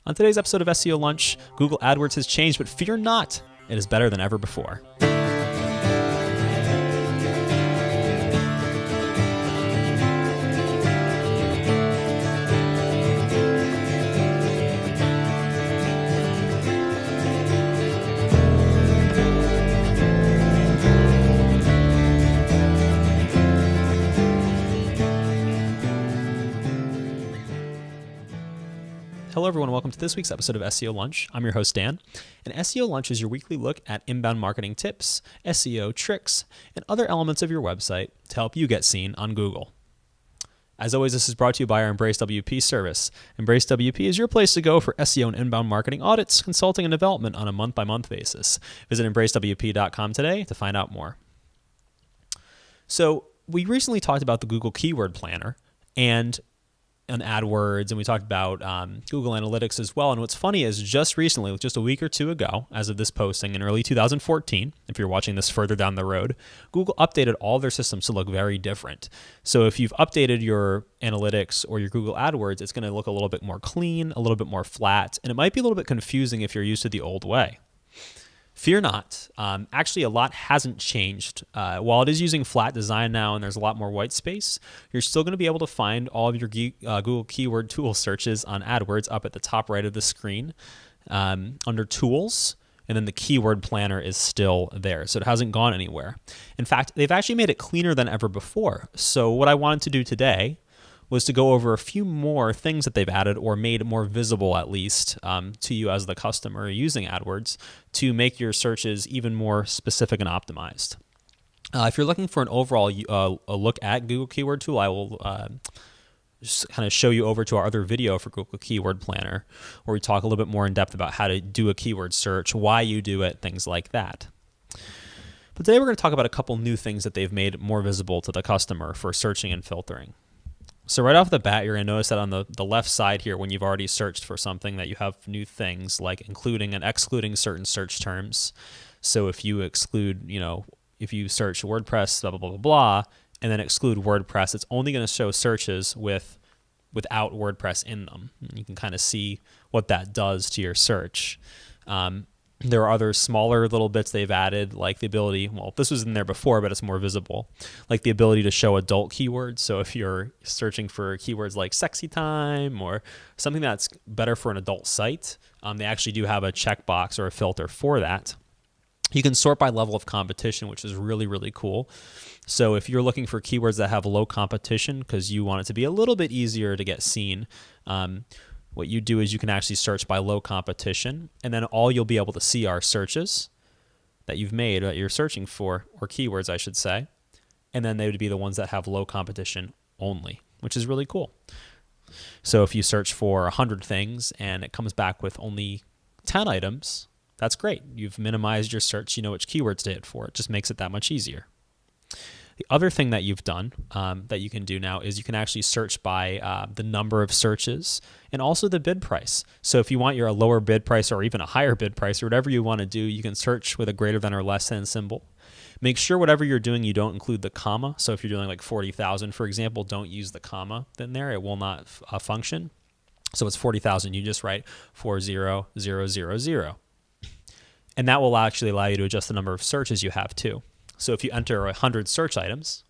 On today's episode of SEO Lunch, Google AdWords has changed, but fear not, it is better than ever before. Hello everyone, welcome to this week's episode of SEO Lunch. I'm your host Dan, and SEO Lunch is your weekly look at inbound marketing tips, SEO tricks, and other elements of your website to help you get seen on Google. As always, this is brought to you by our Embrace WP service. Embrace WP is your place to go for SEO and inbound marketing audits, consulting, and development on a month-by-month basis. Visit embracewp.com today to find out more. So we recently talked about the Google Keyword Planner and AdWords, and we talked about Google Analytics as well. And what's funny is just recently, just a week or two ago, as of this posting in early 2014, if you're watching this further down the road, Google updated all their systems to look very different. So if you've updated your Analytics or your Google AdWords, it's going to look a little bit more clean, a little bit more flat, and it might be a little bit confusing if you're used to the old way. Fear not. Actually, a lot hasn't changed. While it is using flat design now and there's a lot more white space, you're still going to be able to find all of your Google keyword tool searches on AdWords up at the top right of the screen under Tools, and then the Keyword Planner is still there. So it hasn't gone anywhere. In fact, they've actually made it cleaner than ever before. So what I wanted to do today was to go over a few more things that they've added or made more visible, at least, to you as the customer using AdWords to make your searches even more specific and optimized. If you're looking for an overall a look at Google Keyword Tool, I will just kind of show you over to our other video for Google Keyword Planner, where we talk a little bit more in depth about how to do a keyword search, why you do it, things like that. But today we're going to talk about a couple new things that they've made more visible to the customer for searching and filtering. So right off the bat, you're going to notice that on the left side here, when you've already searched for something, that you have new things like including and excluding certain search terms. So if you exclude, if you search WordPress, blah, blah, blah, blah, blah, and then exclude WordPress, it's only going to show searches without WordPress in them. You can kind of see what that does to your search. There are other smaller little bits they've added, like the ability, well, this was in there before, but it's more visible, like the ability to show adult keywords. So if you're searching for keywords like sexy time or something that's better for an adult site, they actually do have a checkbox or a filter for that. You can sort by level of competition, which is really, really cool. So if you're looking for keywords that have low competition because you want it to be a little bit easier to get seen, what you do is you can actually search by low competition, and then all you'll be able to see are searches that you've made, that you're searching for, or keywords, I should say, and then they would be the ones that have low competition only, which is really cool. So if you search for 100 things and it comes back with only 10 items, that's great. You've minimized your search. You know which keywords to hit for. It just makes it that much easier. The other thing that you've done that you can do now is you can actually search by the number of searches and also the bid price. So if you want a lower bid price or even a higher bid price or whatever you want to do, you can search with a greater than or less than symbol. Make sure whatever you're doing, you don't include the comma. So if you're doing like 40,000, for example, don't use the comma in there. It will not function. So it's 40,000. You just write 40000. And that will actually allow you to adjust the number of searches you have too. So if you enter 100 search items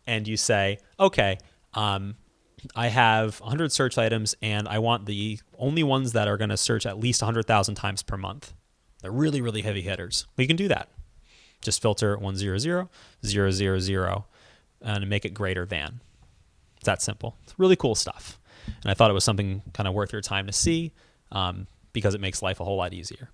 and you say, okay, I have 100 search items and I want the only ones that are going to search at least 100,000 times per month. They're really, really heavy hitters. We can do that. Just filter 100, 000, and make it greater than. It's that simple. It's really cool stuff. And I thought it was something kind of worth your time to see because it makes life a whole lot easier.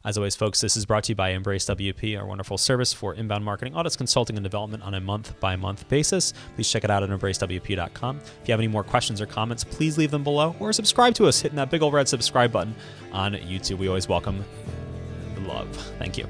As always, folks, this is brought to you by Embrace WP, our wonderful service for inbound marketing audits, consulting, and development on a month-by-month basis. Please check it out at embracewp.com. If you have any more questions or comments, please leave them below or subscribe to us, hitting that big old red subscribe button on YouTube. We always welcome the love. Thank you.